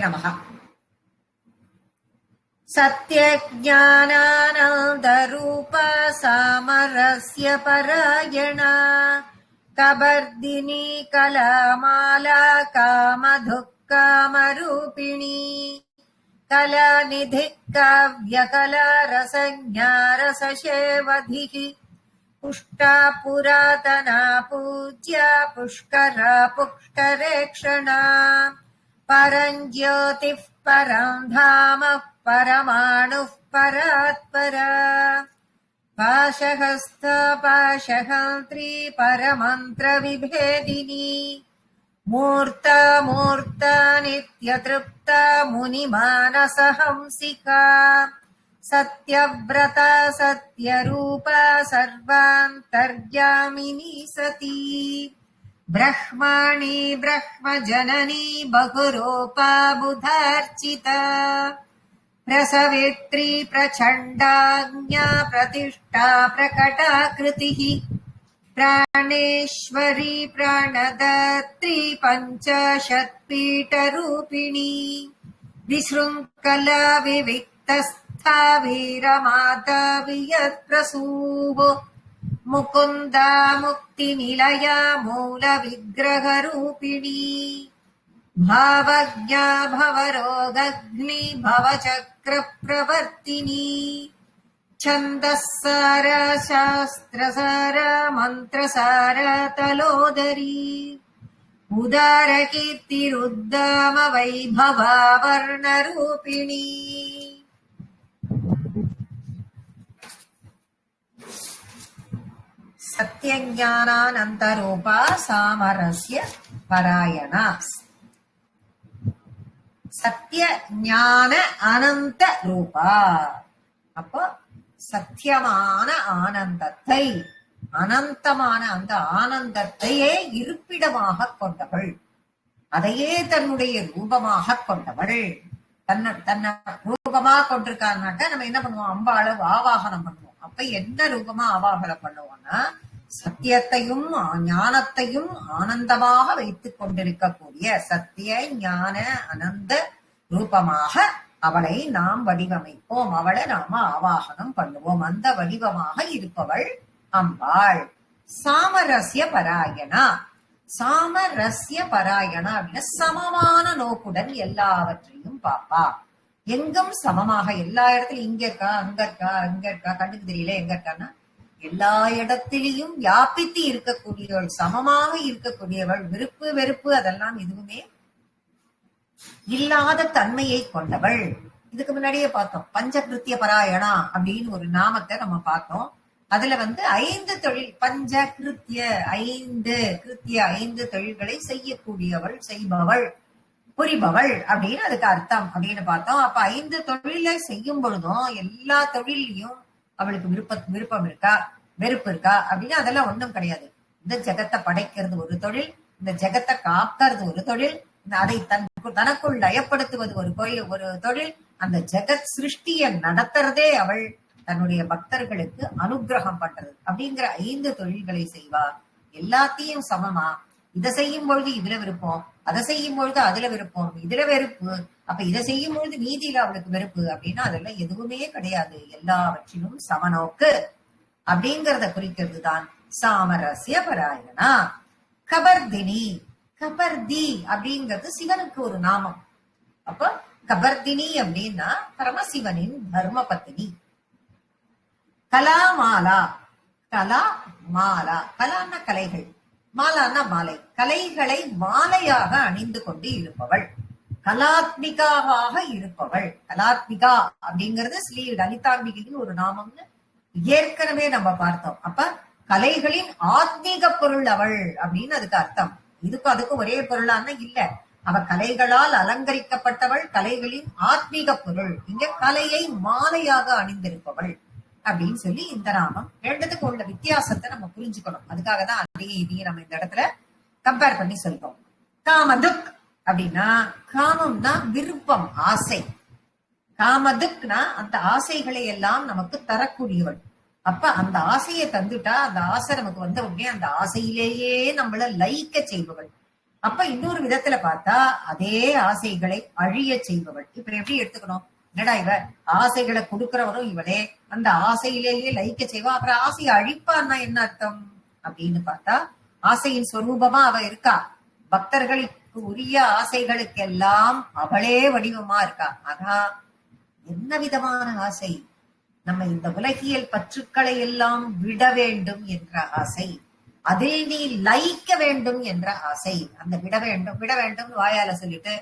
நமः. सत्यज्ञानानन्दरूप सामरस्य परायणा कबर्दिनी कलामाला कामधुक्कामरूपिणी कलानिधिः काव्यकला रसज्ञा रसशेवधिः पुष्टा पुरातना पूज्या पुष्करा पुष्करेक्षणा परं ज्योतिः परं धामः परमाणुः परात्परा पाशहस्ता पाशहन्त्री परमन्त्रविभेदिनी मूर्ता मूर्ता नित्यतृप्ता मुनिमानसहंसिका सत्यव्रता सत्यरूपा सर्वान्तर्यामिनी सती ब्रह्माणि ब्रह्मजननी बहुरूपा बुधार्चिता प्रसवित्री प्रचण्डाज्ञा प्रतिष्ठा प्रकटाकृतिः प्राणेश्वरी प्राणदात्री पञ्चाशत्पीठरूपिणी विशृङ्खला विविक्तस्था वीरमाता वियत्प्रसूः मुकुन्दा मुक्तिनिलया मूलविग्रहरूपिणी भावज्ञा भवरोगग्नि भवचक्रप्रवर्तिनी छन्दस्सार शास्त्रसार मन्त्रसार तलोदरी उदारकीर्तिरुद्दाम वैभवावर्णरूपिणी. सत्यज्ञानानन्तरूपा सामरस्य परायणा. சத்திய ஞான அனந்த ரூபா. அப்போ சத்தியமான ஆனந்தத்தை, அனந்தமான அந்த ஆனந்தத்தையே இருப்பிடமாக கொண்டவள், அதையே தன்னுடைய ரூபமாக கொண்டவள். தன்னை ரூபமா கொண்டிருக்காருனாக்க நம்ம என்ன பண்ணுவோம்? அம்பாளை ஆவாகனம் பண்ணுவோம். அப்ப என்ன ரூபமா ஆவாகனம் பண்ணுவோம்னா சத்தியத்தையும் ஞானத்தையும் ஆனந்தமாக வைத்துக் கொண்டிருக்கக்கூடிய சத்திய ஞான அனந்த ரூபமாக அவளை நாம் வடிவமைப்போம். அவளை நாம ஆவாகனம் பண்ணுவோம். அந்த வடிவமாக இருப்பவள் அம்பாள். சாமரஸ்ய பராயணா. சாமரஸ்ய பராயணா அப்படின்னா சமமான நோக்குடன் எல்லாவற்றையும் பாப்பா. எங்கும் சமமாக, எல்லா இடத்துலயும் இங்க இருக்கா அங்க இருக்கா அங்க இருக்கா, கண்ணுக்கு தெரியல எங்க இருக்கான்னா எல்லா இடத்திலையும் வியாபித்து இருக்கக்கூடியவள், சமமாக இருக்கக்கூடியவள். விருப்பு வெறுப்பு அதெல்லாம் எதுவுமே இல்லாத தன்மையை கொண்டவள். இதுக்கு முன்னாடியே பார்த்தோம், பஞ்சகிருத்திய பராயணா அப்படின்னு ஒரு நாமத்தை நம்ம பார்த்தோம். அதுல 5 தொழில், பஞ்ச கிருத்திய 5 தொழில்களை செய்யக்கூடியவள், செய்பவள், புரிபவள் அப்படின்னு அதுக்கு அர்த்தம் அப்படின்னு பார்த்தோம். அப்ப 5 தொழிலை செய்யும் பொழுதும் எல்லா தொழிலையும் அவளுக்கு விருப்பம் இருக்கா வெறுப்பு இருக்கா அப்படின்னு அதெல்லாம் ஒண்ணும் கிடையாது. இந்த ஜெகத்தை படைக்கிறது ஒரு தொழில், இந்த ஜெகத்தை காக்கிறது ஒரு தொழில், அதை தனக்குள் லயப்படுத்துவது ஒரு தொழில், அந்த ஜெகத் சிருஷ்டியை நடத்துறதே அவள் தன்னுடைய பக்தர்களுக்கு அனுகிரகம் பண்றது அப்படிங்கிற 5 தொழில்களை செய்வா. எல்லாத்தையும் சமமா, இதை செய்யும் பொழுது இதுல விருப்பம், அதை செய்யும் பொழுது அதுல விருப்பம், இதுல வெறுப்பு, அப்ப இதை செய்யும் பொழுது நீதியில அவளுக்கு வெறுப்பு அப்படின்னா அதெல்லாம் எதுவுமே கிடையாது. எல்லாவற்றிலும் சமநோக்கு அப்படிங்கறத குறிக்கிறது தான் சாமரஸ்ய பராயணா. கபர்தினி. கபர்தி அப்படிங்கிறது சிவனுக்கு ஒரு நாமம். அப்ப கபர்தினி அப்படின்னா பரமசிவனின் தர்ம பத்தினி. கலாமாலா. கலா மாலா. கலான்னா கலைகள், மாலான்னா மாலை. கலைகளை மாலையாக அணிந்து கொண்டு இருப்பவள், கலாத்மிகாவாக இருப்பவள். கலாத்மிகா அப்படிங்கிறது ஸ்ரீ லலிதாம்பிகையின் ஒரு நாமம்னு ஏற்கனவே நம்ம பார்த்தோம். அப்ப கலைகளின் ஆத்மீக பொருள் அவள் அப்படின்னு அதுக்கு அர்த்தம். அதுக்கும் ஒரே பொருளான இல்ல, அவ கலைகளால் அலங்கரிக்கப்பட்டவள், கலைகளின் ஆத்மீக பொருள். இங்க கலையை மாலையாக அணிந்திருப்பவள் அப்படின்னு சொல்லி இந்த நாமம். ரெண்டுத்துக்கு உள்ள வித்தியாசத்தை நம்ம புரிஞ்சுக்கணும். அதுக்காக தான் அதே இதையும் நம்ம இந்த இடத்துல கம்பேர் பண்ணி சொல்றோம். காமதுக் அப்படின்னா, காமம்னா விருப்பம், ஆசை. காமதுக்னா அந்த ஆசைகளை எல்லாம் நமக்கு தரக்கூடியவள். அப்ப அந்த ஆசையை தந்துட்டா, அந்த ஆசை நமக்கு வந்த உடனே அந்த ஆசையிலேயே நம்மள லயிக்க செய்பவள். அப்ப இன்னொரு விதத்துல பார்த்தா அதே ஆசைகளை அழிய செய்பவள். இப்ப எப்படி எடுத்துக்கணும்? என்னடா இவ ஆசைகளை கொடுக்கிறவரும் இவளே, அந்த ஆசையிலேயே லயிக்க செய்வா, அப்புறம் ஆசையை அழிப்பான்னா என்ன அர்த்தம் அப்படின்னு பார்த்தா, ஆசையின் சொரூபமா அவ இருக்கா. பக்தர்களுக்கு உரிய ஆசைகளுக்கெல்லாம் அவளே வடிவமா இருக்கா. ஆனா என்ன விதமான ஆசை? நம்ம இந்த உலகியல் பற்றுக்களை எல்லாம் விட வேண்டும் என்ற ஆசை, அதில் நீ லயிக்க வேண்டும் என்ற ஆசை. அந்த விட வேண்டும் வாயால சொல்லிட்டு,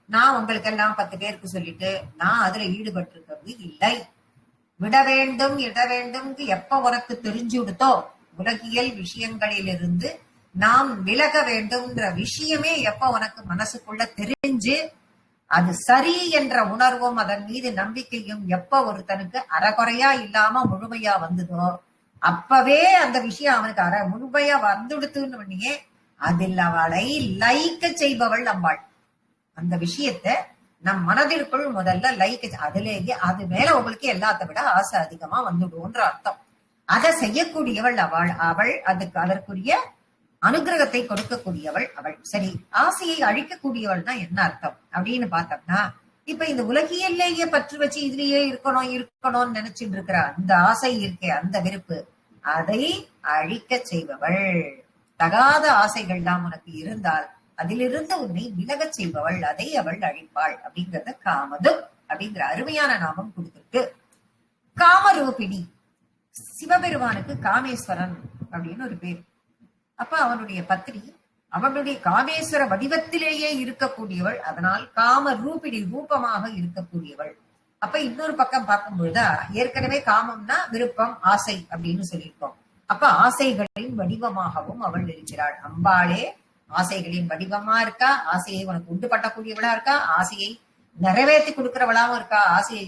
நான் உங்களுக்கு எல்லாம் 10 பேருக்கு சொல்லிட்டு நான் அதுல ஈடுபட்டிருக்கிறது இல்லை. விட வேண்டும் இட வேண்டும் எப்ப உனக்கு தெரிஞ்சுடுத்தோ, உலகியல் விஷயங்களிலிருந்து நாம் விலக வேண்டும்ன்ற விஷயமே எப்ப உனக்கு மனசுக்குள்ள தெரிஞ்சு, அது சரி என்ற உணர்வும் அதன் மீது நம்பிக்கையும் எப்ப ஒருத்தனுக்கு அறகுறையா இல்லாம முழுமையா வந்ததோ, அப்பவே அந்த விஷயம் அவனுக்கு முழுமையா வந்துடுத்துன்னு அதில் அவளை லயிக்க செய்பவள் அம்பாள். அந்த விஷயத்த நம் மனதிற்குள் முதல்ல லயிக்க, அதுலேயே அது மேல உங்களுக்கு எல்லாத்த விட ஆசை அதிகமா வந்துடும்ன்ற அர்த்தம். அதை செய்யக்கூடியவள் அவள் அதற்குரிய அனுகிரகத்தை கொடுக்கக்கூடியவள் அவள். சரி, ஆசையை அழிக்கக்கூடியவள்னா என்ன அர்த்தம் அப்படின்னு பார்த்தோம்னா, இப்ப இந்த உலகியல்லேயே பற்று வச்சு இதுலயே இருக்கணும்னு நினைச்சிட்டு இருக்கிற அந்த ஆசை இருக்கே, அந்த விருப்பு, அதை அழிக்க செய்பவள். தகாத ஆசைகள்லாம் உனக்கு இருந்தால் அதிலிருந்து உன்னை விலகச் செய்பவள், அதை அவள் அழிப்பாள். அப்படிங்கறத காமது அப்படிங்கிற அருமையான நாமம் கொடுத்திருக்கு. காமரூபிணி, சிவபெருமானுக்கு காமேஸ்வரன் அப்படின்னு ஒரு பேர். அப்ப அவனுடைய பத்னி அவனுடைய காமேஸ்வர வடிவத்திலேயே இருக்கக்கூடியவள், அதனால் காம ரூபிணி, ரூபமாக இருக்கக்கூடியவள். அப்ப இன்னொரு பக்கம் பார்க்கும்பொழுது ஏற்கனவே காமம்னா விருப்பம், ஆசை அப்படின்னு சொல்லியிருக்கோம். அப்ப ஆசைகளின் வடிவமாகவும் அவள் இருக்கிறாள். அம்பாளே ஆசைகளின் வடிவமா இருக்கா, ஆசையை உனக்கு உண்டு பண்ணக்கூடியவளா இருக்கா, ஆசையை நிறைவேற்றி கொடுக்கிறவளாவும் இருக்கா, ஆசையை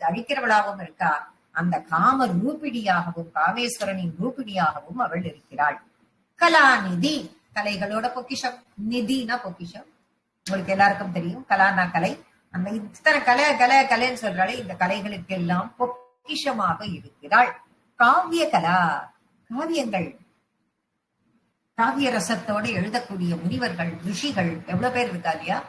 அழிக்கிறவளாகவும் இருக்கா. அந்த காம ரூபிணியாகவும் காமேஸ்வரனின் ரூபிணியாகவும் அவள் இருக்கிறாள். கலாநிதி, கலைகளோட பொக்கிஷம். நிதினா பொக்கிஷம், உங்களுக்கு எல்லாருக்கும் தெரியும். கலானா கலை. அந்த இத்தனை கலைன்னு சொல்றாளே, இந்த கலைகளுக்கு எல்லாம் பொக்கிஷமாக இருக்கிறாள். காவிய கலா, காவியங்கள், காவிய ரசத்தோடு எழுதக்கூடிய முனிவர்கள், ரிஷிகள் எவ்வளவு பேர் இருக்கா இல்லையா?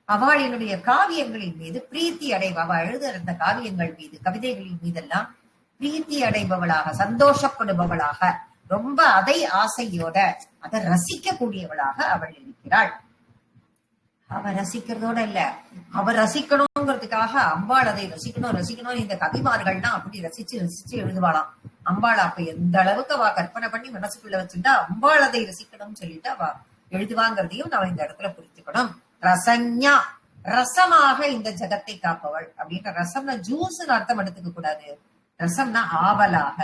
அவளினுடைய காவியங்களின் மீது பிரீத்தி அடைவ, அவள் எழுதுற அந்த காவியங்கள் மீது, கவிதைகளின் மீதெல்லாம் பிரீத்தி அடைபவளாக, சந்தோஷப்படுபவளாக, ரொம்ப அதை ஆசையோட அதை ரசிக்கக்கூடியவளாக அவள் இருக்கிறாள். அவ ரசிக்கிறதோட இல்ல, அவ ரசிக்கணுங்கிறதுக்காக அம்பாள் அதை ரசிக்கணும் இந்த கவிமார்கள்னா அப்படி ரசிச்சு எழுதுவாளாம். அம்பாள் அப்ப எந்த அளவுக்கு அவ கற்பனை பண்ணி மனசுக்குள்ள வச்சுட்டா அம்பாள் அதை ரசிக்கணும்னு சொல்லிட்டு அவ எழுதுவாங்கிறதையும் நம்ம இந்த இடத்துல புரிஞ்சுக்கணும். ரசஞா, ரசமாக இந்த ஜகத்தை காப்பவள் அப்படின்ற, ரசம்னா ஜூஸ் அர்த்தம் எடுத்துக்க கூடாது. ரசம்னா ஆவலாக,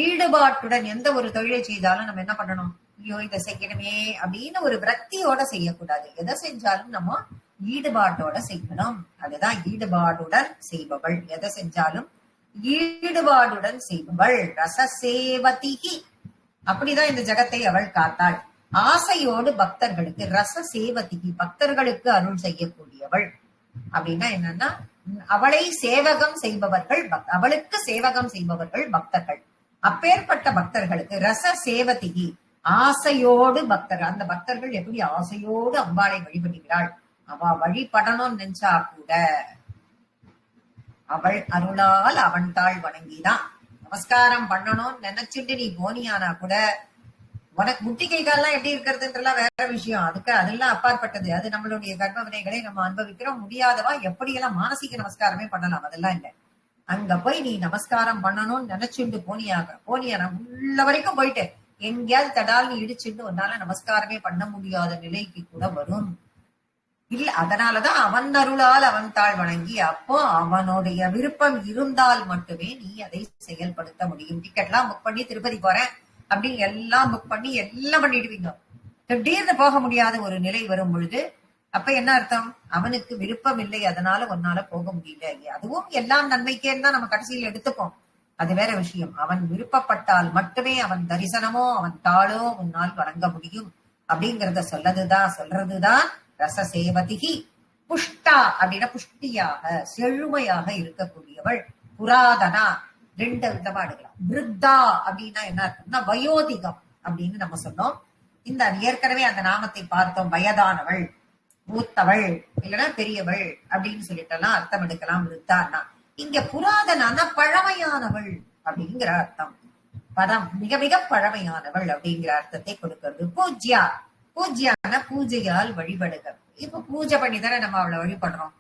ஈடுபாட்டுடன் எந்த ஒரு தொழிலை செய்தாலும் நம்ம என்ன பண்ணணும், ஐயோ இதை செய்யணுமே அப்படின்னு ஒரு விரக்தியோட செய்யக்கூடாது. எதை செஞ்சாலும் நம்ம ஈடுபாட்டோட செய்யணும். அதுதான் ஈடுபாடுடன் செய்பவள். எதை செஞ்சாலும் ஈடுபாடுடன் செய்பவள். ரசசேவதிகி, அப்படிதான் இந்த ஜகத்தை அவள் காத்தாள். ஆசையோடு பக்தர்களுக்கு, ரசசேவதிகி, பக்தர்களுக்கு அருள் செய்யக்கூடியவள். அப்படின்னா என்னன்னா, அவளை சேவகம் செய்பவர்கள், அவளுக்கு சேவகம் செய்பவர்கள் பக்தர்கள். அப்பேற்பட்ட பக்தர்களுக்கு ரச சேவதிகி, ஆசையோடு பக்தர்கள். அந்த பக்தர்கள் எப்படி ஆசையோடு அம்பாளை வழிபடுகிறாள். அவ வழிபடணும்னு நினைச்சா கூட அவள் அருளால் அவன் தாள் வணங்கிதான். நமஸ்காரம் பண்ணணும்னு நினைச்சிட்டு நீ போனியானா கூட, உனக்கு முட்டி கை கால்லாம் எப்படி இருக்கிறதுன்றலாம் வேற விஷயம். அதெல்லாம் அப்பாற்பட்டது. அது நம்மளுடைய கர்ம வினைகளை நம்ம அனுபவிக்கிறோம். முடியாதவா எப்படியெல்லாம் மானசீக நமஸ்காரமே பண்ணலாம், அதெல்லாம் இல்லை. அங்க போய் நீ நமஸ்காரம் பண்ணணும்னு நினைச்சுட்டு போனியானா உள்ள வரைக்கும் போயிட்டு எங்கேயாவது தடால்னு இடிச்சுட்டு உன்னால நமஸ்காரமே பண்ண முடியாத நிலைக்கு கூட வரும். இல்ல, அதனாலதான் அவன் அருளால் அவன் தாள் வணங்கி, அப்போ அவனுடைய விருப்பம் இருந்தால் மட்டுமே நீ அதை செயல்படுத்த முடியும். டிக்கெட்லாம் புக் பண்ணி திருப்பதி போறேன் அப்படின்னு எல்லாம் புக் பண்ணி எல்லாம் பண்ணிடுவீங்க. திடீர்னு போக முடியாத ஒரு நிலை வரும் பொழுது அப்ப என்ன அர்த்தம்? அவனுக்கு விருப்பம் இல்லை, அதனால உன்னால போக முடியல. அதுவும் எல்லாம் நன்மைக்கேன்னு தான் நம்ம கடைசியில் எடுத்துப்போம். அது வேற விஷயம். அவன் விருப்பப்பட்டால் மட்டுமே அவன் தரிசனமோ அவன் தாளோ உன்னால் வணங்க முடியும் அப்படிங்கறத சொல்றதுதான் ரசசேவதிகி. புஷ்டா அப்படின்னா புஷ்டியாக, செழுமையாக இருக்கக்கூடியவள். புராதனா, 2 விதமா எடுக்கலாம். விருத்தா அப்படின்னா என்ன அர்த்தம்னா வயோதிகம் அப்படின்னு நம்ம சொன்னோம். இந்த ஏற்கனவே அந்த நாமத்தை பார்த்தோம். வயதானவள், மூத்தவள், இல்லைன்னா பெரியவள் அப்படின்னு சொல்லிட்டெல்லாம் அர்த்தம் எடுக்கலாம். விருத்தான்னா இங்க புராதனான பழமையானவள் அப்படிங்கிற அர்த்தம். பரம் மிக மிக பழமையானவள் அப்படிங்கிற அர்த்தத்தை கொடுக்கிறது. பூஜ்யா, பூஜ்யான பூஜையால் வழிபடுக. இப்ப பூஜை பண்ணிதானே நம்ம அவளை வழிபடுறோம்.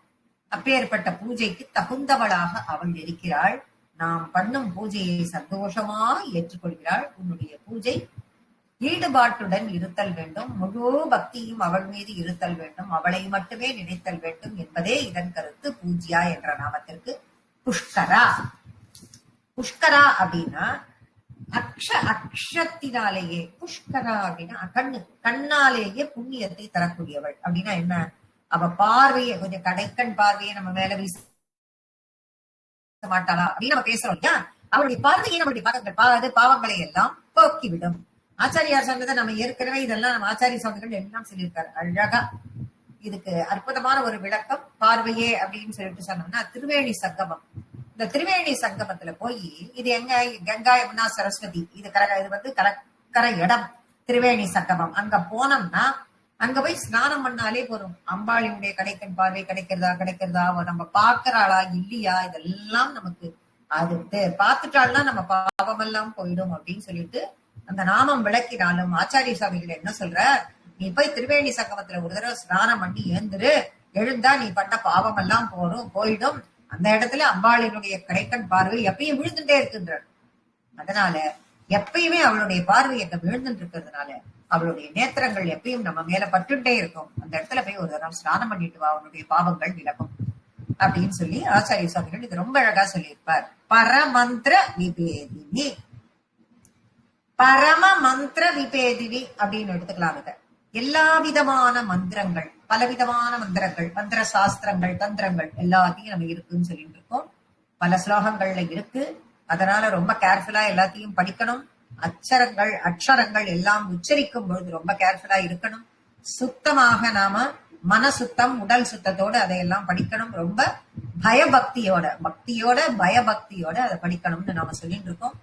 அப்பேற்பட்ட பூஜைக்கு தகுந்தவளாக அவள் இருக்கிறாள். நாம் பண்ணும் பூஜையை சந்தோஷமாக ஏற்றுக்கொள்கிறாள். உன்னுடைய பூஜை ஈடுபாட்டுடன் இருத்தல் வேண்டும். முழு பக்தியும் அவள் மீது இருத்தல் வேண்டும். அவளை மட்டுமே நினைத்தல் வேண்டும் என்பதே இதன் கருத்து. பூஜ்யா என்ற நாமத்திற்கு. புஷ்கரா, புஷ்கரா அப்படின்னா அக்ஷத்தினாலேயே, புஷ்கரா அப்படின்னா கண்ணாலேயே புண்ணியத்தை தரக்கூடியவள். அப்படின்னா என்ன? அவ பார்வையை, கொஞ்சம் கடைக்கண் பார்வையை நம்ம மேல வீச மாட்டாளா அப்படின்னு நம்ம பேசுறோம் இல்லையா? அவளுடைய பார்வையை நம்மளுடைய பாவங்களை எல்லாம் போக்கிவிடும். ஆச்சாரியார் சொன்னதை நம்ம ஏற்கனவே இதெல்லாம் நம்ம ஆச்சாரிய சுவாமிகள் எல்லாம் சொல்லியிருக்காரு அழகா. இதுக்கு அற்புதமான ஒரு விளக்கம். பார்வையே அப்படின்னு சொல்லிட்டு சொன்னோம்னா திருவேணி சங்கமம். இந்த திருவேணி சங்கமத்துல போய் இது எங்க? கங்கா யமுனா சரஸ்வதி, இது வந்து கரை இடம் திருவேணி சங்கமம். அங்க போனோம்னா அங்க போய் ஸ்நானம் பண்ணாலே போதும். அம்பாளியுடைய கடைக்கண் பார்வை கிடைக்கிறதா நம்ம பாக்குறாளா இல்லையா, இதெல்லாம் நமக்கு அது பார்த்துட்டாள்னா நம்ம பாவமெல்லாம் போயிடும் அப்படின்னு சொல்லிட்டு அந்த நாமம் விளக்கினாலும் ஆச்சாரிய சுவாமிகள் என்ன சொல்ற? நீ போய் திருவேணி சங்கமத்துல ஒரு தடவை ஸ்நானம் பண்ணி எழுந்தா நீ பண்ண பாவம் எல்லாம் போயிடும். அந்த இடத்துல அம்பாளினுடைய கடைக்கண் பார்வை எப்பயும் விழுந்துட்டே இருக்கின்றார். அதனால எப்பயுமே அவளுடைய பார்வை எங்க விழுந்துட்டு இருக்கிறதுனால அவளுடைய நேத்திரங்கள் எப்பயும் நம்ம மேல பட்டுட்டே இருக்கும். அந்த இடத்துல போய் ஒரு தடவை ஸ்நானம் பண்ணிட்டு வா, அவனுடைய பாவங்கள் விலகும் அப்படின்னு சொல்லி ஆச்சாரிய சுவாமிகள் இது ரொம்ப அழகா சொல்லியிருப்பார். பரமந்திர விபேதினி, பரம மந்திர விபேதினி அப்படின்னு எடுத்துக்கலாம். இத எல்லா விதமான மந்திரங்கள், பலவிதமான மந்திரங்கள், மந்திர சாஸ்திரங்கள், தந்திரங்கள் எல்லாத்தையும் நம்ம இருக்குன்னு சொல்லிட்டு இருக்கோம். பல ஸ்லோகங்கள்ல இருக்கு. அதனால ரொம்ப கேர்ஃபுல்லா எல்லாத்தையும் படிக்கணும். அக்ஷரங்கள் எல்லாம் உச்சரிக்கும் பொழுது ரொம்ப கேர்ஃபுல்லா இருக்கணும். சுத்தமாக நாம மன சுத்தம், உடல் சுத்தத்தோடு அதையெல்லாம் படிக்கணும். ரொம்ப பயபக்தியோட பயபக்தியோட அதை படிக்கணும்னு நாம சொல்லிட்டு இருக்கோம்.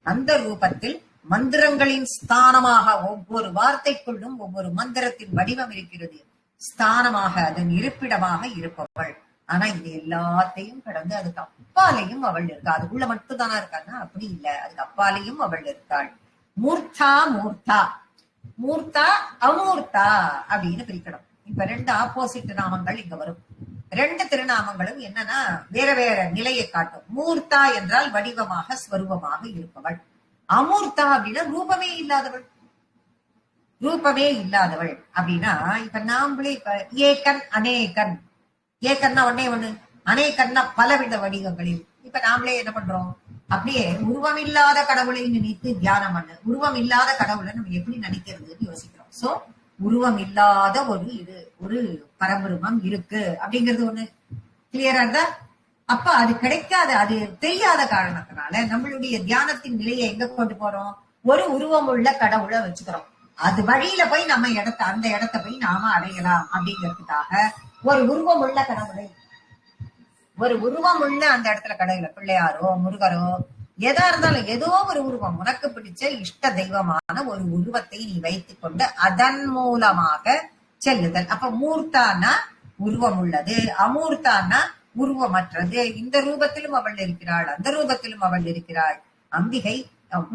அந்த ரூபத்தில் மந்திரங்களின் ஸ்தானமாக ஒவ்வொரு வார்த்தைக்குள்ளும் ஒவ்வொரு மந்திரத்தின் வடிவம் இருக்கிறது. ஸ்தானமாக, அதன் இருப்பிடமாக இருப்பவள். ஆனா இது எல்லாத்தையும் கடந்து அதுக்கு அப்பாலையும் அவள் இருக்கா. அதுக்குள்ள மட்டும் தானா இருக்கான்னா அப்படி இல்ல, அதுக்கு அப்பாலையும் அவள் இருக்காள். மூர்த்தா மூர்த்தா, மூர்த்தா அமூர்த்தா அப்படின்னு பிரிக்கணும். இப்ப ரெண்டு ஆப்போசிட் நாமங்கள் இங்க வரும். ரெண்டு திருநாமங்களும் என்னன்னா வேற வேற நிலையை காட்டும். மூர்த்தா என்றால் வடிவமாக ஸ்வரூபமாக இருப்பவள். அமூர்த்தா அப்படின்னா ரூபமே இல்லாதவள். ரூபமே இல்லாதவள் அப்படின்னா இப்ப நாமளே இப்ப ஏகன் அநேகன், ஏகன்னா ஒன்னே ஒண்ணு, அநேகன்னா பலவித வடிவங்களில். இப்ப நாமளே என்ன பண்றோம்? அப்படியே உருவம் இல்லாத கடவுளை நினைத்து தியானம் பண்ணு. உருவம் இல்லாத கடவுளை நம்ம எப்படி நினைக்கிறதுன்னு யோசிக்கிறோம். சோ உருவம் இல்லாத ஒரு பரபுருவம் இருக்கு அப்படிங்கிறது ஒண்ணு கிளியரா இருந்தா, அப்ப அது கிடைக்காத, அது தெரியாத காரணத்தினால நம்மளுடைய தியானத்தின் நிலையை எங்க கொண்டு போறோம்? ஒரு உருவம் உள்ள கடவுளை வச்சுக்கிறோம். அது வழியில போய் நம்ம அந்த இடத்த போய் நாம அடையலாம் அப்படிங்கிறதுக்காக ஒரு உருவம் உள்ள கடவுளை, ஒரு உருவம் உள்ள அந்த இடத்துல கடவுளை, பிள்ளையாரோ முருகரோ எதா இருந்தாலும் ஏதோ ஒரு உருவம், உனக்கு பிடிச்ச இஷ்ட தெய்வமான ஒரு உருவத்தை நீ வைத்துக் கொண்டு அதன் மூலமாக செல்லுதல். அப்ப மூர்த்தான்னா உருவம் உள்ளது, அமூர்த்தான்னா உருவமற்றது. இந்த ரூபத்திலும் அவள் இருக்கிறாள், அந்த ரூபத்திலும் அவள் இருக்கிறாள். அம்பிகை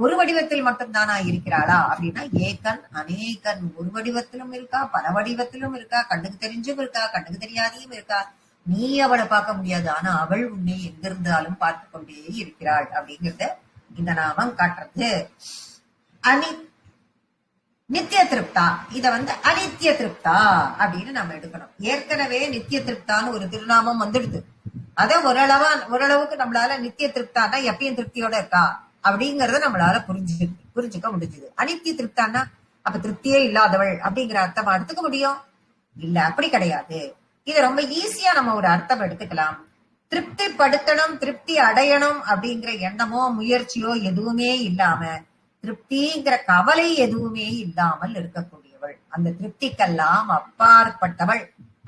ஒரு வடிவத்தில் மட்டும்தானா இருக்கிறாளா அப்படின்னா ஏகன் அநேகன், ஒரு வடிவத்திலும் இருக்கா, பல வடிவத்திலும் இருக்கா, கண்ணுக்கு தெரிஞ்சும் இருக்கா, கண்ணுக்கு தெரியாதையும் இருக்கா. நீ அவளை பார்க்க முடியாது, ஆனா அவள் உன்னை எங்கிருந்தாலும் பார்த்து கொண்டே இருக்கிறாள் அப்படிங்கிறத இந்த நாமம் காட்டுறது. நித்திய திருப்தா, இத அனித்திய திருப்தா அப்படின்னு நம்ம எடுக்கணும். ஏற்கனவே நித்திய திருப்தான்னு ஒரு திருநாமம் வந்துடுது. அத ஓரளவுக்கு நம்மளால நித்திய திருப்தான்னா எப்பயும் திருப்தியோட இருக்கா அப்படிங்கறத நம்மளால புரிஞ்சுக்க முடிஞ்சது. அனித்திய திருப்தான்னா அப்ப திருப்தியே இல்லாதவள் அப்படிங்கிற அர்த்தம் எடுத்துக்க முடியும்? இல்ல, அப்படி கிடையாது. இது ரொம்ப ஈஸியா நம்ம ஒரு அர்த்தம் எடுத்துக்கலாம். திருப்தி படுத்தணும், திருப்தி அடையணும் அப்படிங்கிற எண்ணமோ முயற்சியோ எதுவுமே இல்லாம, திருப்திங்கிற கவலை எதுவுமே இல்லாமல் இருக்கக்கூடியவள், அந்த திருப்திக்கெல்லாம் அப்பாற்பட்டவள்.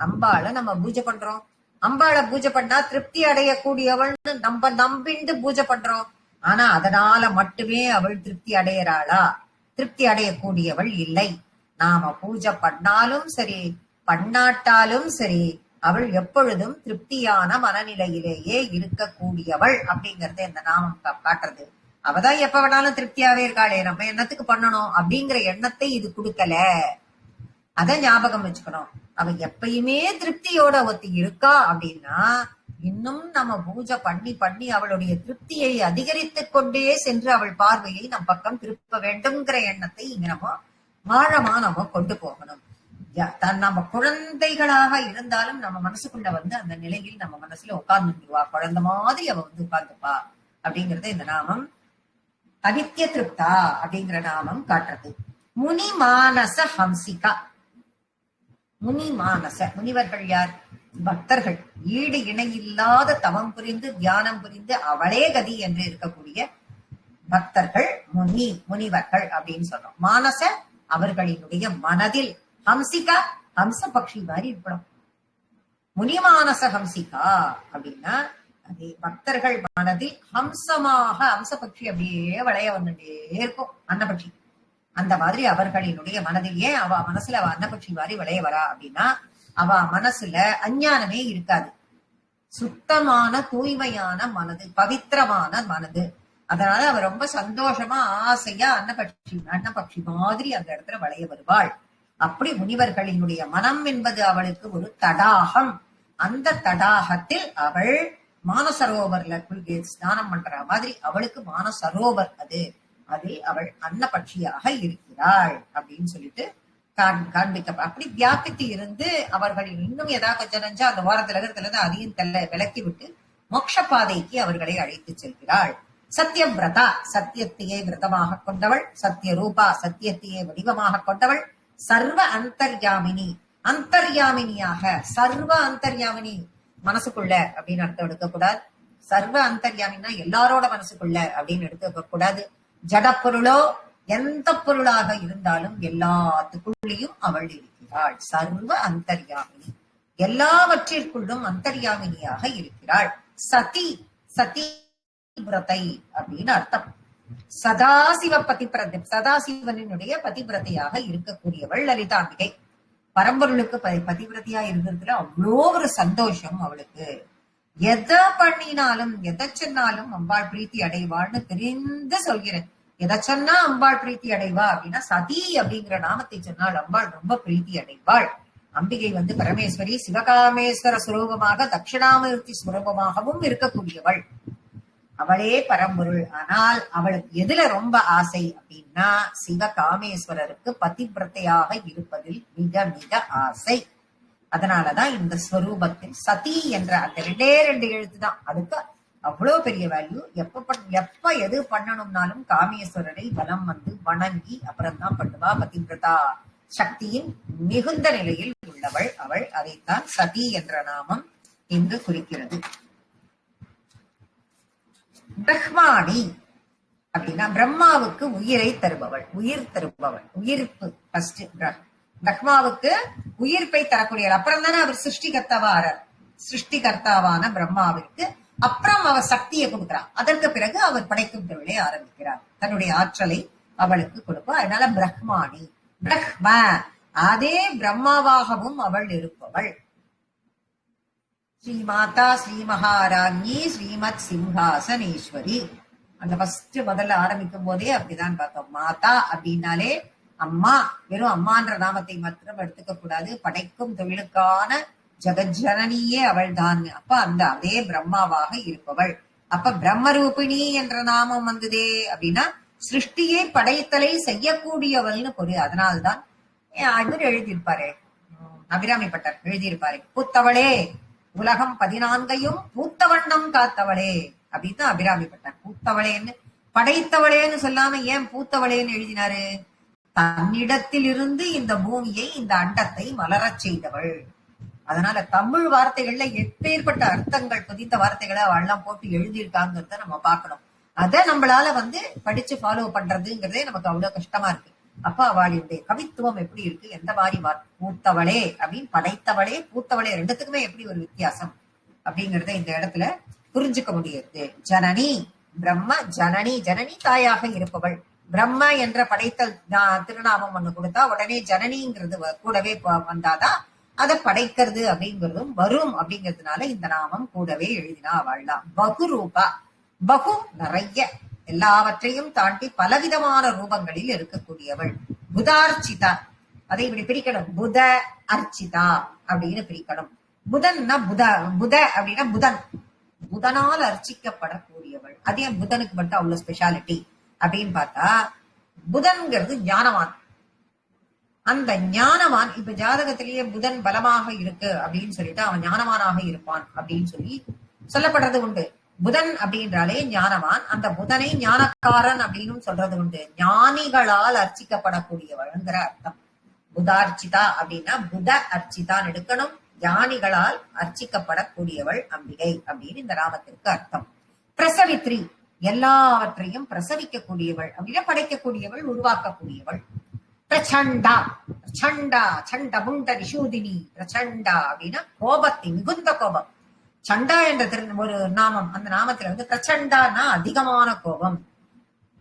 அம்பாளை நம்ம பூஜை பண்றோம். அம்பாளை பூஜை பண்ணா திருப்தி அடையக்கூடியவள்னு நம்ம நம்பிண்டு பூஜை பண்றோம். ஆனா அதனால மட்டுமே அவள் திருப்தி அடையறாளா? திருப்தி அடையக்கூடியவள் இல்லை. நாம பூஜை பண்ணாலும் சரி பண்ணாட்டாலும் சரி அவள் எப்பொழுதும் திருப்தியான மனநிலையிலேயே இருக்கக்கூடியவள் அப்படிங்கறத இந்த நாமம் காட்டுறது. அவதான் எப்ப வேணாலும் திருப்தியாவே இருக்காளே, நம்ம என்னத்துக்கு பண்ணணும் அப்படிங்கிற எண்ணத்தை இது கொடுக்கல. அத ஞாபகம் வச்சுக்கணும். அவ எப்பயுமே திருப்தியோட ஒத்தி இருக்கா அப்படின்னா இன்னும் நம்ம பூஜை பண்ணி பண்ணி அவளுடைய திருப்தியை அதிகரித்துக் கொண்டே சென்று அவள் பார்வையை நம் பக்கம் திருப்ப வேண்டும்ங்கிற எண்ணத்தை இங்க நம்ம ஆழமா நம்ம கொண்டு போகணும். நம்ம குழந்தைகளாக இருந்தாலும் நம்ம மனசுக்குள்ள அந்த நிலையில் நம்ம மனசுல உட்கார்ந்துருவா, குழந்தை மாதிரி அவ உட்கார்ந்துப்பா அப்படிங்கறத இந்த நாமம் அனித்ய திருப்தா அப்படிங்கிற நாமம் காட்டுறது. முனி மானச ஹம்சிகா. முனி மானச, முனிவர்கள் யார்? பக்தர்கள். ஈடு இணையில்லாத தவம் புரிந்து தியானம் புரிந்து அவளே கதி என்று இருக்கக்கூடிய பக்தர்கள் முனி, முனிவர்கள் அப்படின்னு சொல்றோம். மானச அவர்களினுடைய மனதில், ஹம்சிகா ஹம்ச பக்ஷி மாதிரி இருக்கணும். முனிமானச ஹம்சிகா அப்படின்னா அதே பக்தர்கள் மனதில் ஹம்சமாக, ஹம்ச பக்ஷி அப்படியே வளைய வந்துட்டே இருக்கும் அன்னபட்சி. அந்த மாதிரி அவர்களினுடைய மனதில், ஏன் அவ மனசுல அவ அன்னபட்சி மாதிரி விளைய வரா அப்படின்னா அவ மனசுல அஞ்ஞானமே இருக்காது. சுத்தமான தூய்மையான மனது, பவித்திரமான மனது. அதனால அவ ரொம்ப சந்தோஷமா ஆசையா அன்னபட்சி மாதிரி அந்த இடத்துல விளைய வருவாள். அப்படி முனிவர்களினுடைய மனம் என்பது அவளுக்கு ஒரு தடாகம். அந்த தடாகத்தில் அவள் மானசரோவர்ல குளிகை ஸ்நானம் பண்ற மாதிரி அவளுக்கு மானசரோவர் அது, அதில் அவள் அன்னபட்சியாக இருக்கிறாள் அப்படின்னு சொல்லிட்டு காண்பிக்க. அப்படி வியாபித்து இருந்து அவர்கள் இன்னும் ஏதாவது கொஞ்சம் நஞ்சா அந்த ஓரத்துல இருந்து அதையும் விலக்கி விட்டு மோட்ச பாதைக்கு அவர்களை அழைத்து செல்கிறாள். சத்தியவிரதா, சத்தியத்தையே விரதமாக கொண்டவள். சத்திய ரூபா, சத்தியத்தையே வடிவமாக கொண்டவள். சர்வ அந்தர்யாமினி, அந்தர்யாமினியாக. சர்வ அந்தர்யாமினி மனசுக்குள்ள அப்படின்னு அர்த்தம் எடுக்கக்கூடாது. சர்வ அந்தர்யாமின்னா எல்லாரோட மனசுக்குள்ள அப்படின்னு எடுத்துக்க கூடாது. ஜடப்பொருளோ எந்த பொருளாக இருந்தாலும் எல்லாத்துக்குள்ளேயும் அவள் இருக்கிறாள். சர்வ அந்தர்யாமினி, எல்லாவற்றிற்குள்ளும் அந்தர்யாமினியாக இருக்கிறாள். சதி, சதி விரதை அப்படின்னு அர்த்தம். சதாசிவ பதிபிரதை, சதாசிவனுடைய பதிவிரதையாக இருக்கக்கூடியவள் லலிதாம்பிகை. பரம்பொருளுக்கு பதிவிரதையா இருக்கிறதுல அவ்வளோ ஒரு சந்தோஷம் அவளுக்கு. எதை பண்ணினாலும் எதை சொன்னாலும் அம்பாள் பிரீத்தி அடைவாள்னு தெரிந்து சொல்கிறேன். எதை சொன்னா அம்பாள் பிரீத்தி அடைவா அப்படின்னா சதி அப்படிங்கிற நாமத்தை சொன்னால் அம்பாள் ரொம்ப பிரீத்தி அடைவாள். அம்பிகை பரமேஸ்வரி, சிவகாமேஸ்வர சுரூபமாக தட்சிணாமூர்த்தி சுரூபமாகவும் இருக்கக்கூடியவள். அவளே பரம்பொருள். ஆனால் அவளுக்கு எதுல ரொம்ப ஆசை அப்படின்னா சிவகாமேஸ்வரருக்கு பதிவிரத்தையாக இருப்பதில் மிக மிக ஆசை. அதனாலதான் இந்த ஸ்வரூபத்தில் சதி என்ற அந்த ரெண்டு எழுத்து தான் அதுக்கு அவ்வளவு பெரிய வேல்யூ. எப்ப எது பண்ணணும்னாலும் காமேஸ்வரரை பலம் வணங்கி அப்புறம் தான் பண்ணுவா. பதிவிரதா சக்தியின் மிகுந்த நிலையில் உள்ளவள் அவள். அதைத்தான் சதி என்ற நாமம் இங்கு குறிக்கிறது. பிரஹ்மாணி அப்படின்னா பிரம்மாவுக்கு உயிரை தருபவள், உயிர் தருபவள், உயிர்ப்பு. ஃபர்ஸ்ட் பிரம்மாவுக்கு உயிர்ப்பை தரக்கூடியவர். அப்புறம் தானே அவர் சிருஷ்டிகர்த்தாவாரார். சிருஷ்டிகர்த்தாவான பிரம்மாவிற்கு அப்புறம் அவர் சக்தியை கொடுக்கிறார். அதற்கு பிறகு அவர் படைக்கும் தொழிலை ஆரம்பிக்கிறார். தன்னுடைய ஆற்றலை அவளுக்கு கொடுப்பார். அதனால பிரஹ்மாணி, பிரஹ்ம, அதே பிரம்மாவாகவும் அவள் இருப்பவள். ஸ்ரீ மாதா ஸ்ரீ மகாராஜி ஸ்ரீமத் சிம்ஹாசனேஸ்வரி. அந்த ஃபர்ஸ்ட் முதல்ல ஆரம்பிக்கும் போதே அப்படிதான் பார்த்தோம். மாதா அப்படின்னாலே அம்மா, வெறும் அம்மான்ற நாமத்தை மாத்திரம் எடுத்துக்க கூடாது. படைக்கும் தொழிலுக்கான ஜெகஜனனியே அவள் தான். அப்ப அதே பிரம்மாவாக இருப்பவள். அப்ப பிரம்மரூபிணி என்ற நாமம் வந்ததே அப்படின்னா சிருஷ்டியை படைத்தலை செய்யக்கூடியவள்னு பொருள். அதனால்தான் இவர் எழுதியிருப்பாரு, அபிராமி பட்டர் எழுதியிருப்பாரு, பூத்தவளே உலகம் 14ஐயும் பூத்த வண்ணம் காத்தவளே அப்படின்னு அபிராமி பட்டர். பூத்தவளேன்னு படைத்தவளேன்னு சொல்லாம ஏன் பூத்தவளேன்னு எழுதினாரு? தன்னிடத்தில் இருந்து இந்த பூமியை, இந்த அண்டத்தை மலரச் செய்தவள். அதனால தமிழ் வார்த்தைகள்ல எப்பேற்பட்ட அர்த்தங்கள் பதித்த வார்த்தைகளை அவள்லாம் போட்டு எழுதியிருக்காங்கிறத நம்ம பார்க்கணும். அதை நம்மளால படிச்சு ஃபாலோ பண்றதுங்கிறதே நமக்கு அவ்வளவு கஷ்டமா இருக்கு. அப்ப அவளுடைய கவித்துவம் எப்படி இருக்கு, எந்த மாதிரி பூத்தவளே அப்படின்னு படைத்தவளே பூத்தவளே ரெண்டுத்துக்குமே எப்படி ஒரு வித்தியாசம் அப்படிங்கறத இந்த இடத்துல புரிஞ்சுக்க முடியுது. ஜனனி பிரம்ம ஜனனி, ஜனனி தாயாக இருப்பவள். பிரம்ம என்ற படைத்தல் திருநாமம் ஒண்ணு கொடுத்தா உடனே ஜனனிங்கிறது கூடவே வந்தாதான் அதை படைக்கிறது அப்படிங்கிறதும் வரும். அப்படிங்கிறதுனால இந்த நாமம் கூடவே எழுதினா அவள்லாம். பகுரூபா, பகு நிறைய, எல்லாவற்றையும் தாண்டி பலவிதமான ரூபங்களில் இருக்கக்கூடியவள். புதார்ச்சிதா, அதை இப்படி பிரிக்கணும், புத அர்ச்சிதா அப்படின்னு பிரிக்கணும். புதன்னா புத அப்படின்னா புதன், புதனால் அர்ச்சிக்கப்படக்கூடியவள். அதே புதனுக்கு மட்டும் அவ்வளவு ஸ்பெஷாலிட்டி அப்படின்னு பார்த்தா, புதன்கிறது ஞானவான். அந்த ஞானவான் இப்ப ஜாதகத்திலேயே புதன் பலமாக இருக்கு அப்படின்னு சொல்லிட்டு அவன் ஞானவானாக இருப்பான் அப்படின்னு சொல்லி சொல்லப்படுறது உண்டு. புதன் அப்படின்றாலே ஞானவான், அந்த புதனை ஞானக்காரன் அப்படின்னு சொல்றது உண்டு. ஞானிகளால் அர்ச்சிக்கப்படக்கூடியவள்ங்கிற அர்த்தம். புதார்ச்சிதா அப்படின்னா புத அர்ச்சிதான் எடுக்கணும். ஞானிகளால் அர்ச்சிக்கப்படக்கூடியவள் அம்பிகை அப்படின்னு இந்த நாமத்திற்கு அர்த்தம். பிரசவித்ரி, எல்லாவற்றையும் பிரசவிக்கக்கூடியவள் அப்படின்னா படைக்கக்கூடியவள், உருவாக்கக்கூடியவள். பிரச்சண்டா, சண்டா, சண்ட முண்ட நிஷூதினி, பிரச்சண்டா அப்படின்னா கோபத்தை, மிகுந்த கோபம். சண்டா என்ற ஒரு நாமம், அந்த நாமத்துல வந்து பிரச்சண்டானா அதிகமான கோபம்.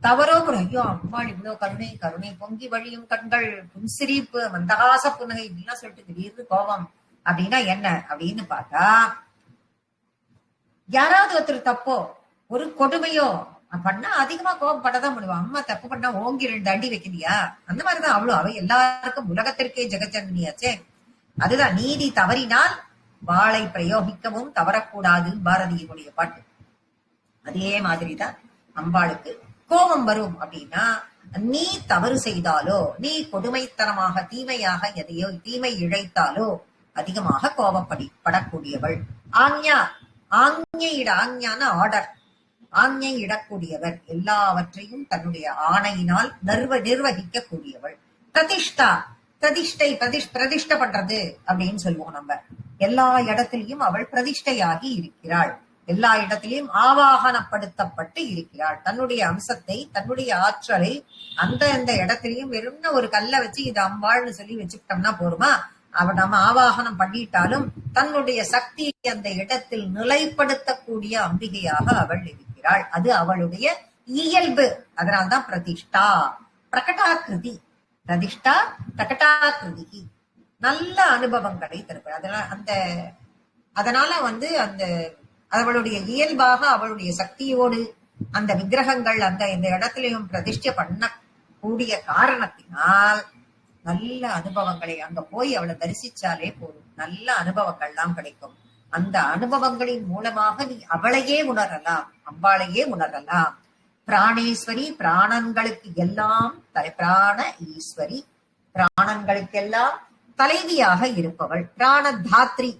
தவறோ ஐயோ அம்பாள் இவ்வளவு கருணை, கருணை பொங்கி வழியும் கண்கள், புன்சிரிப்பு, மந்தகாச புன்னகை இப்படிலாம் சொல்லிட்டு திடீர்னு கோபம் அப்படின்னா என்ன அப்படின்னு பார்த்தா, யாராவது ஒருத்தர் தப்போ ஒரு கொடுமையோ பண்ணா அதிகமா கோபப்படதான் முடியும். அம்மா தப்பு பண்ணா ஓங்கி 2 அடி வைக்கலையா, அந்த மாதிரிதான் அவ்வளவு. அவ எல்லாருக்கும் உலகத்திற்கே ஜெகஜனனியாச்சே. அதுதான் நீதி தவறினால் வாளை பிரயோகிக்கவும் தவறக்கூடாது பாரதியினுடைய பாட்டு. அதே மாதிரிதான் அம்பாளுக்கு கோபம் வரும் அப்படின்னா, நீ தவறு செய்தாலோ, நீ கொடுமைத்தனமாக தீமையாக எதையோ தீமை இழைத்தாலோ அதிகமாக கோபப்படக்கூடியவள். ஆஞ்ஞா, ஆஞ்ஞையிட, ஆஞ்ஞான ஆர்டர், ஆஞ்ஞை இடக்கூடியவர், எல்லாவற்றையும் தன்னுடைய ஆணையினால் நிர்வகிக்க கூடியவள். பிரதிஷ்டா, பிரதிஷ்டை, பிரதிஷ்ட பண்றது அப்படின்னு சொல்லுவோம் நம்ம. எல்லா இடத்திலையும் அவள் பிரதிஷ்டையாகி இருக்கிறாள். எல்லா இடத்திலையும் ஆவாகனப்படுத்தப்பட்டு இருக்கிறாள். தன்னுடைய அம்சத்தை, தன்னுடைய ஆற்றலை அந்த இடத்திலையும் வெறும்ன ஒரு கல்லை வச்சு இது அம்பாள்னு சொல்லி வச்சுக்கிட்டோம்னா போருமா? அவள் நம்ம ஆவாகனம் பண்ணிட்டாலும் தன்னுடைய சக்தியை அந்த இடத்தில் நிலைப்படுத்தக்கூடிய அம்பிகையாக அவள் இருக்கிறாள். அது அவளுடைய இயல்பு. அதனால்தான் பிரதிஷ்டா. பிரகடாகிருதி, பிரதிஷ்டா பிரகடாகிருதி, நல்ல அனுபவங்களை தருகிறார். அதனால வந்து அந்த அவளுடைய இயல்பாக அவளுடைய சக்தியோடு அந்த விக்கிரகங்கள் இந்த இடத்திலையும் பிரதிஷ்டை பண்ணக்கூடிய காரணத்தினால் நல்ல அனுபவங்களை, அங்க போய் அவளை தரிசிச்சாலே போதும், நல்ல அனுபவங்கள்லாம் கிடைக்கும். அந்த அனுபவங்களின் மூலமாக நீ அவளையே உணரலாம், அம்பாளையே உணரலாம். பிராணேஸ்வரி, பிராணன்களுக்கு எல்லாம் பிராண ஈஸ்வரி, பிராணன்களுக்கெல்லாம் தலைவியாக இருப்பவள். பிராணதாத்ரி,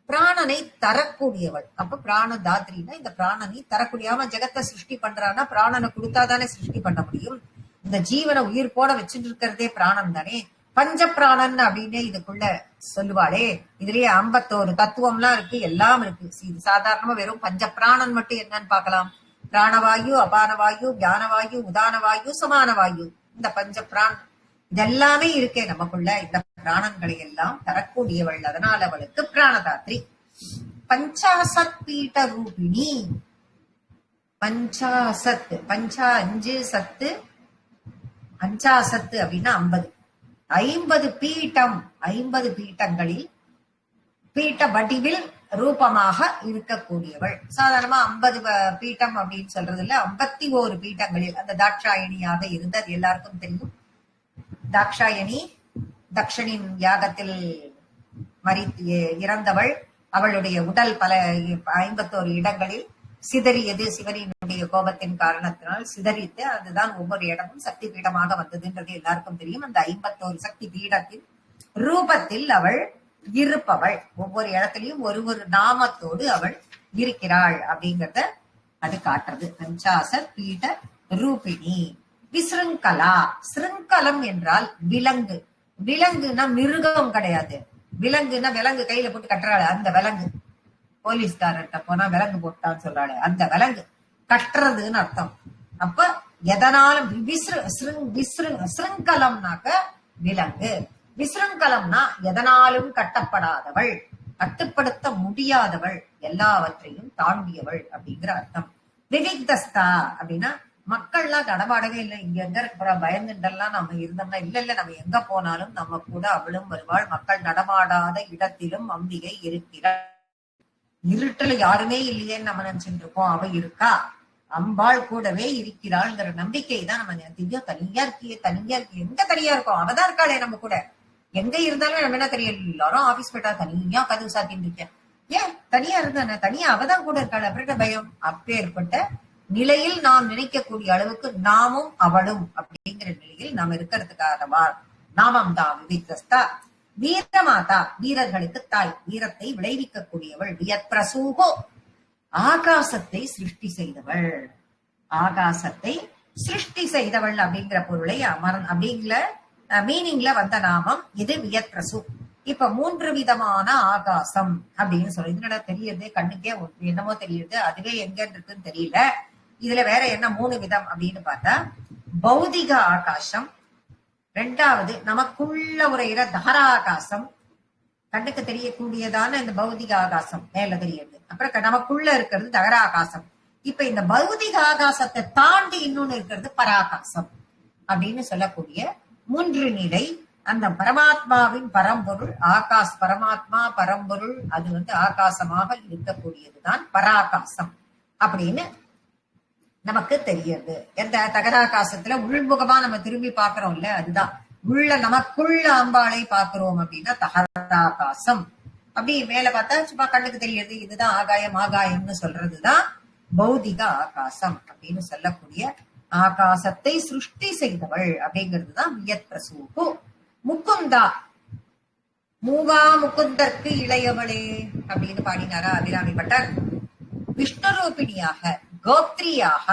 பிராணனை தரக்கூடியவள். அப்ப பிராணதாத்ரின்னா இந்த பிராணனை தரக்கூடிய, அவன் ஜெகத்தை சிருஷ்டி பண்றான்னா பிராணனை கொடுத்தாதானே சிருஷ்டி பண்ண முடியும். இந்த ஜீவனை உயிர் போட வச்சுட்டு இருக்கிறதே பிராணன் தானே. பஞ்ச பிராணன் அப்படின்னே இதுக்குள்ள சொல்லுவாளே. இதுலயே 51 தத்துவம்லாம் இருக்கு, எல்லாம் இருக்கு. இது சாதாரணமா வெறும் பஞ்ச பிராணன் மட்டும் என்னன்னு பார்க்கலாம். பிராணவாயு, அபானவாயு, ஞானவாயு, உதானவாயு, சமானவாயு, இந்த பஞ்ச பிராண் இதெல்லாமே இருக்கே நமக்குள்ள. இந்த பிராணங்களை எல்லாம் தரக்கூடியவள், அதனால அவளுக்கு பிராணதாத்ரி. பஞ்சாசத் பீட்ட ரூபிணி, பஞ்சாசத், பஞ்சா 5 சத்து, பஞ்சாசத்து அப்படின்னா 50. 50 பீட்டம், 50 பீட்டங்களில் பீட்ட வடிவில் ரூபமாக இருக்கக்கூடியவள். சாதாரணமா 50 பீட்டம் அப்படின்னு சொல்றது இல்ல, 51 பீட்டங்களில். அந்த தாட்சாயணியாக இருந்தது எல்லாருக்கும் தெரியும். தாட்சாயணி தக்ஷனின் யாகத்தில் இறந்தவள். அவளுடைய உடல் பல 51 இடங்களில் சிதறியது. சிவனினுடைய கோபத்தின் காரணத்தினால் சிதறித்து, அதுதான் ஒவ்வொரு இடமும் சக்தி பீடமாக வந்ததுன்றது எல்லாருக்கும் தெரியும். அந்த 51 சக்தி பீடத்தின் ரூபத்தில் அவள் இருப்பவள். ஒவ்வொரு இடத்திலையும் ஒரு நாமத்தோடு அவள் இருக்கிறாள் அப்படிங்கறத அது காட்டுறது. பஞ்சாசத் பீட ரூபிணி. விசிருங்கலா, சிருங்கலம் என்றால் விலங்கு. விலங்குன்னா மிருகம் கிடையாது. விலங்குன்னா விலங்கு கையில போட்டு கட்டுறாள், அந்த விலங்கு. போலீஸ்காரர்கிட்ட போனா விலங்கு போட்டான்னு சொல்றாள், அந்த விலங்கு கட்டுறதுன்னு அர்த்தம். அப்ப எதனாலும் சிருங்கலம்னாக்க விலங்கு. விசிருங்கலம்னா எதனாலும் கட்டப்படாதவள், கட்டுப்படுத்த முடியாதவள், எல்லாவற்றையும் தாண்டியவள் அப்படிங்கிற அர்த்தம். விவிக்தஸ்தா அப்படின்னா மக்கள்லாம் நடமாடவே இல்லை. இங்க எங்க இருக்க பயந்துட்டெல்லாம் நம்ம இருந்தோம்னா இல்ல நம்ம எங்க போனாலும் நம்ம கூட அவளும் வருவாள். மக்கள் நடமாடாத இடத்திலும் அம்பிகை இருக்கிறாள். இருட்டுல யாருமே இல்லையேன்னு நம்ம நினைச்சுட்டு இருக்கோம். அவ இருக்கா, அம்பாள் கூடவே இருக்கிறாள்ங்கிற நம்பிக்கை தான் நம்ம திவ்யா தனியா இருக்கியே எங்க தனியா இருக்கோம்? அவதான் இருக்காளே நம்ம கூட. எங்க இருந்தாலும் நம்ம என்ன தெரியல, எல்லாரும் ஆபீஸ் போயிட்டா தனியா கதவு சாத்தின்னு இருக்கேன். ஏன் தனியா இருந்தானே, தனியா அவதான் கூட இருக்காள். அப்படின்ற பயம். அப்பேற்பட்ட நிலையில் நாம் நினைக்கக்கூடிய அளவுக்கு நாமும் அவளும் அப்படிங்கிற நிலையில் நாம் இருக்கிறதுக்காக நாமம் தான் விவிக்தஸ்தா. வீரமாதா, வீரர்களுக்கு தாய், வீரத்தை விளைவிக்கக்கூடியவள். வியத் பிரசூகோ, ஆகாசத்தை சிருஷ்டி செய்தவள். ஆகாசத்தை சிருஷ்டி செய்தவள் அப்படிங்கிற பொருளை அப்படிங்கிற மீனிங்ல வந்த நாமம் இது வியத் பிரசு. இப்ப 3 விதமான ஆகாசம் அப்படின்னு சொல்லி என்னடா தெரியுது, கண்ணுக்கே என்னமோ தெரியுது, அதுவே எங்க இருக்குன்னு தெரியல. இதுல வேற என்ன 3 விதம் அப்படின்னு பார்த்தா, பௌதிக ஆகாசம், 2வது நமக்குள்ள உரையிற தாராகாசம், கண்ணுக்கு தெரியக்கூடியதான இந்த பௌதிக ஆகாசம் மேல தெரியுது. அப்புறம் நமக்குள்ள இருக்கிறது தகராகாசம். இப்ப இந்த பௌதிக ஆகாசத்தை தாண்டி இன்னொன்னு இருக்கிறது பராகாசம் அப்படின்னு சொல்லக்கூடிய 3 நிலை. அந்த பரமாத்மாவின் பரம்பொருள் பரமாத்மா பரம்பொருள், அது ஆகாசமாக இருக்கக்கூடியதுதான் பராகாசம் அப்படின்னு நமக்கு தெரியுது. எந்த தகராகாசத்துல உள்முகமா நம்ம திரும்பி பாக்குறோம்ல, அதுதான் நமக்குள்ள அம்பாளை பாக்குறோம் அப்படின்னா தகராகாசம். அப்படி மேல பார்த்தா சும்மா கண்ணுக்கு தெரியுது, இதுதான் ஆகாயம்னு சொல்றதுதான் பௌதிக ஆகாசம் அப்படின்னு சொல்லக்கூடிய ஆகாசத்தை சிருஷ்டி செய்தவள் அப்படிங்கிறதுதான் வியத் பிரசூகு. முகுந்தா, மூவா முகுந்தற்கு இளையவளே அப்படின்னு பாடினாரா அபிராமி பட்டர். விஷ்ணுரூபிணியாக கோத்ரியாக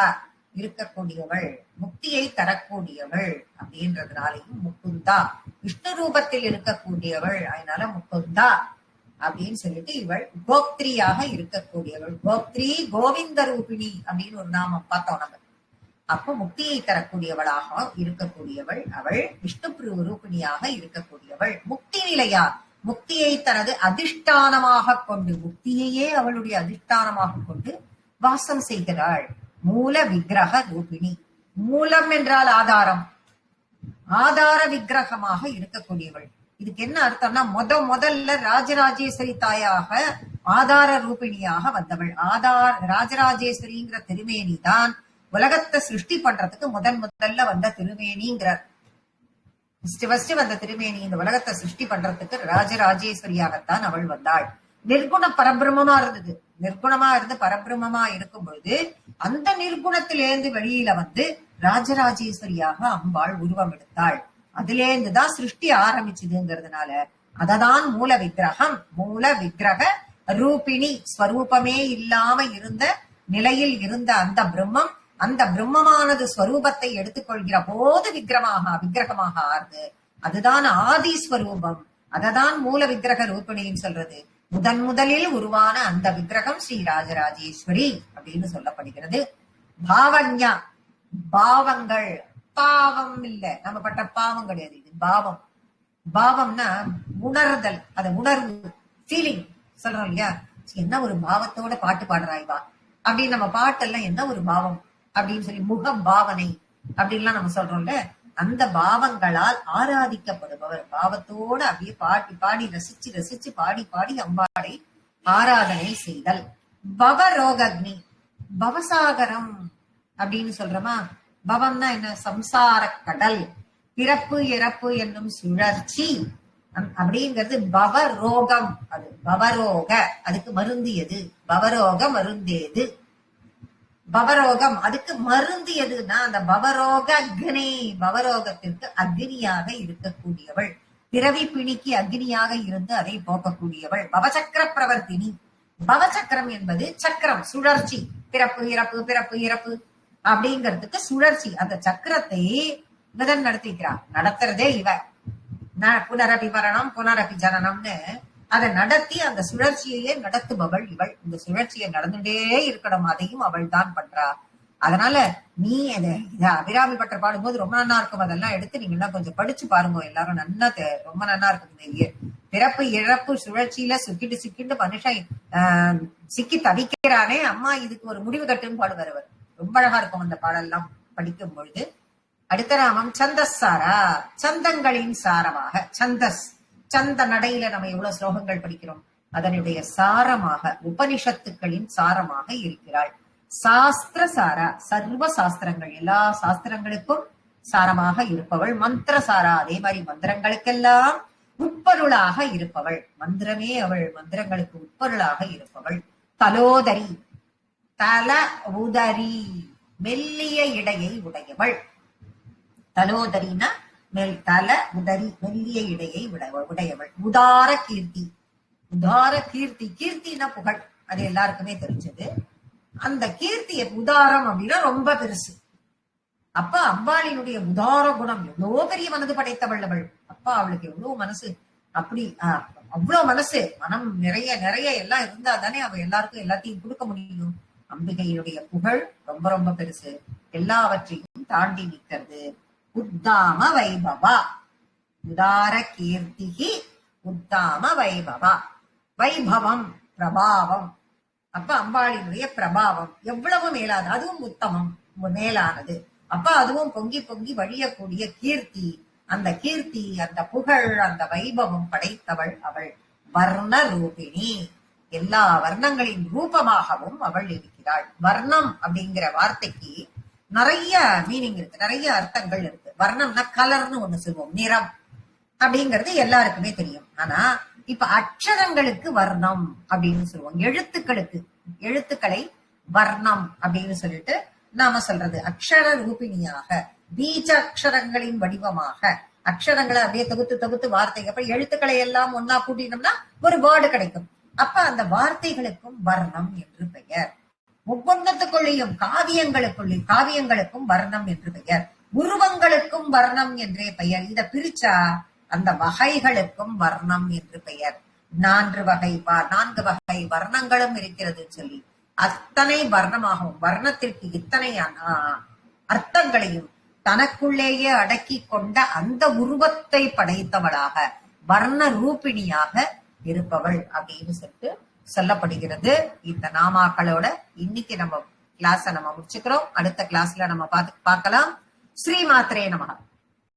இருக்கக்கூடியவள், முக்தியை தரக்கூடியவள் அப்படின்றதுனாலையும் முகுந்தா, விஷ்ணு ரூபத்தில் இருக்கக்கூடியவள், அதனால முகுந்தா அப்படின்னு சொல்லிட்டு இவள் கோத்ரியாக இருக்கக்கூடியவள். கோத்ரி கோவிந்த ரூபிணி அப்படின்னு ஒரு நாமம் பார்த்தோம் நம்ம. அப்ப முக்தியை தரக்கூடியவளாக இருக்கக்கூடியவள் அவள். விஷ்ணு ரூபிணியாக இருக்கக்கூடியவள். முக்தி நிலையா, முக்தியை தனது அதிஷ்டானமாக கொண்டு, முக்தியையே அவளுடைய அதிஷ்டானமாக கொண்டு வாசம் செய்கிறாள். மூல விக்கிரக ரூபிணி. மூலம் என்றால் ஆதாரம், ஆதார விக்கிரகமாக இருக்கக்கூடியவள். இதுக்கு என்ன அர்த்தம்னா, முதல்ல ராஜராஜேஸ்வரி தாயாக ஆதார ரூபிணியாக வந்தவள். ராஜராஜேஸ்வரிங்கிற திருமேனி தான் உலகத்தை சிருஷ்டி பண்றதுக்கு முதல்ல வந்த திருமேனிங்கிறார். ஃபர்ஸ்ட் வந்த திருமேனி இந்த உலகத்தை சிருஷ்டி பண்றதுக்கு ராஜராஜேஸ்வரியாகத்தான் அவள் வந்தாள். நிர்குண பரபிரமமா இருந்தது. நிர்குணமா இருந்து பரபிரமமா இருக்கும் பொழுது அந்த நிர்குணத்திலேருந்து வெளியில வந்து ராஜராஜேஸ்வரியாக அம்பாள் உருவம் எடுத்தாள். அதிலேருந்துதான் சிருஷ்டி ஆரம்பிச்சதுங்கிறதுனால அததான் மூல விக்கிரகம். மூல விக்கிரக ரூபிணி, ஸ்வரூபமே இல்லாம இருந்த நிலையில் இருந்த அந்த பிரம்மம், அந்த பிரம்மமானது ஸ்வரூபத்தை எடுத்துக்கொள்கிற போது விக்கிரகமாக ஆறுது. அதுதான் ஆதிஸ்வரூபம். அததான் மூல விக்கிரக ரூபிணின்னு சொல்றது. முதலில் உருவான அந்த விக்கிரகம் ஸ்ரீ ராஜராஜேஸ்வரி அப்படின்னு சொல்லப்படுகிறது. பாவன்யா, பாவங்கள், பாவம் இல்ல, நம்ம பட்ட பாவம் கிடையாது, இது பாவம். பாவம்னா உணர்தல், அத உணர்வு, ஃபீலிங் சொல்றோம் இல்லையா. என்ன ஒரு பாவத்தோட பாட்டு பாடுறாய்வா அப்படின்னு நம்ம பாட்டெல்லாம் என்ன ஒரு பாவம் அப்படின்னு சொல்லி முக பாவனை அப்படின்லாம் நம்ம சொல்றோம்ல. அந்த பாவங்களால் ஆராதிக்கப்படுபவர். பாவத்தோட அப்படியே பாடி ரசிச்சு பாடி அம்பாளை ஆராதனை செய்தல். பவரோகக்னி, பவசாகரம் அப்படின்னு சொல்றோமா. பவம்னா என்ன? சம்சார கடல், பிறப்பு இறப்பு என்னும் சுழற்சி அப்படிங்கிறது பவரோகம். அது பவரோக, அதுக்கு மருந்து எது? பவரோக மருந்தேது. பவரோகம் அதுக்கு மருந்து எதுன்னா அந்த பவரோக அக்னி, பவரோகத்திற்கு அக்னியாக இருக்கக்கூடியவள். பிறவி பிணிக்கு அக்னியாக இருந்து அதை போக்கக்கூடியவள். பவசக்கர பிரவர்த்தினி. பவசக்கரம் என்பது சக்கரம், சுழற்சி. பிறப்பு இறப்பு பிறப்பு இறப்பு அப்படிங்கிறதுக்கு சுழற்சி. அந்த சக்கரத்தை இவன் நடத்திக்கிறான். நடத்துறதே இவ. புனரபி மரணம் புனரபி ஜனனம்னு அதை நடத்தி அந்த சுழற்சியையே நடத்துபவள் இவள். இந்த சுழற்சியை நடந்துட்டே இருக்கணும், அதையும் அவள் தான் பண்றா. அதனால நீ அபிராமி பட்டர் பாடும்போது ரொம்ப நன்னா இருக்கும். அதெல்லாம் எடுத்து நீங்க எல்லாம் கொஞ்சம் படிச்சு பாருங்க எல்லாரும். ரொம்ப நன்னா இருக்கும். பிறப்பு இழப்பு சுழற்சியில சுக்கிட்டு மனுஷன் சிக்கி தவிக்கிறானே, அம்மா இதுக்கு ஒரு முடிவு கட்டுன்னு பாடுவார் அவர். ரொம்ப அழகா இருக்கும் அந்த பாடெல்லாம். படிக்கும் பொழுது அடுத்த நாமம் சந்தஸ்சாரா, சந்தங்களின் சாரமாக. சந்தஸ், சந்த நடையில நம்ம எவ்வளவு ஸ்லோகங்கள் படிக்கிறோம், அதனுடைய சாரமாக, உபனிஷத்துக்களின் சாரமாக இருக்கிறாள். சாஸ்திர சாரா, சர்வ சாஸ்திரங்கள், எல்லா சாஸ்திரங்களுக்கும் சாரமாக இருப்பவள். மந்திர சாரா, அதே மாதிரி மந்திரங்களுக்கெல்லாம் உட்பொருளாக இருப்பவள். மந்திரமே அவள், மந்திரங்களுக்கு உட்பொருளாக இருப்பவள். தலோதரி, தல உதரி, மெல்லிய இடையை உடையவள். தலோதரினா மேல், தல உதரி, மெல்லிய இடையை உடையவள். உதார கீர்த்தி, உதார கீர்த்தி, கீர்த்தினா புகழ், அது எல்லாருக்குமே தெரிஞ்சது. அந்த கீர்த்திய உதாரம் அப்படின்னா ரொம்ப பெருசு. அப்ப அம்பாளினுடைய உதார குணம், எவ்வளவு பெரிய மனது படைத்தவள் அவள். அப்பா அவளுக்கு எவ்வளவு மனசு, அப்படி அவ்வளவு மனசு, மனம் நிறைய நிறைய எல்லாம் இருந்தா தானே அவ எல்லாருக்கும் எல்லாத்தையும் கொடுக்க முடியும். அம்பிகையினுடைய புகழ் ரொம்ப ரொம்ப பெருசு, எல்லாவற்றையும் தாண்டி நிற்கிறது. உத்தாம வைபவா, உதார கீர்த்திகி உத்தாம வைபவா. வைபவம் பிரபாவம், அப்ப அம்பாளினுடைய பிரபாவம் எவ்வளவு மேலாது, அதுவும் உத்தமம், மேலானது. அப்ப அதுவும் பொங்கி பொங்கி வழியக்கூடிய கீர்த்தி, அந்த கீர்த்தி, அந்த புகழ், அந்த வைபவம் படைத்தவள் அவள். வர்ண ரூபிணி, எல்லா வர்ணங்களின் ரூபமாகவும் அவள் இருக்கிறாள். வர்ணம் அப்படிங்கிற வார்த்தைக்கு நிறைய மீனிங் இருக்கு, நிறைய அர்த்தங்கள் இருக்கு. வர்ணம்னா கலர்னு ஒண்ணு சொல்லுவோம், நிறம் அப்படிங்கிறது எல்லாருக்குமே தெரியும். ஆனா இப்ப அக்ஷரங்களுக்கு வர்ணம் அப்படின்னு சொல்லுவோம், எழுத்துக்களுக்கு, எழுத்துக்களை வர்ணம் அப்படின்னு சொல்லிட்டு நாம சொல்றது. அக்ஷர ரூபிணியாக, பீஜ அக்ஷரங்களின் வடிவமாக, அக்ஷரங்களை அப்படியே தொகுத்து தொகுத்து வார்த்தைகள், அப்ப எழுத்துக்களை எல்லாம் ஒன்னா கூட்டினோம்னா ஒரு வேர்டு கிடைக்கும். அப்ப அந்த வார்த்தைகளுக்கும் வர்ணம் என்று பெயர். ஒவ்வொன்றத்துக்குள்ளேயும் காவியங்களுக்கும் வர்ணம் என்று பெயர். உருவங்களுக்கும் வர்ணம் என்றே பெயர். இத பிரிச்சா அந்த வகைகளுக்கும் வர்ணம் என்று பெயர். 4 வகை வர்ணங்களும் இருக்கிறது சொல்லி அத்தனை வர்ணமாகவும், வர்ணத்திற்கு இத்தனை அர்த்தங்களையும் தனக்குள்ளேயே அடக்கி கொண்ட அந்த உருவத்தை படைத்தவளாக, வர்ண ரூபிணியாக இருப்பவள் அப்படின்னு சொல்லிட்டு சொல்லப்படுகிறது. இந்த நாமாக்களோட இன்னைக்கு நம்ம கிளாஸ நம்ம முடிச்சுக்கிறோம். அடுத்த கிளாஸ்ல நம்ம பார்க்கலாம். ஸ்ரீ மாத்ரே நமஹ.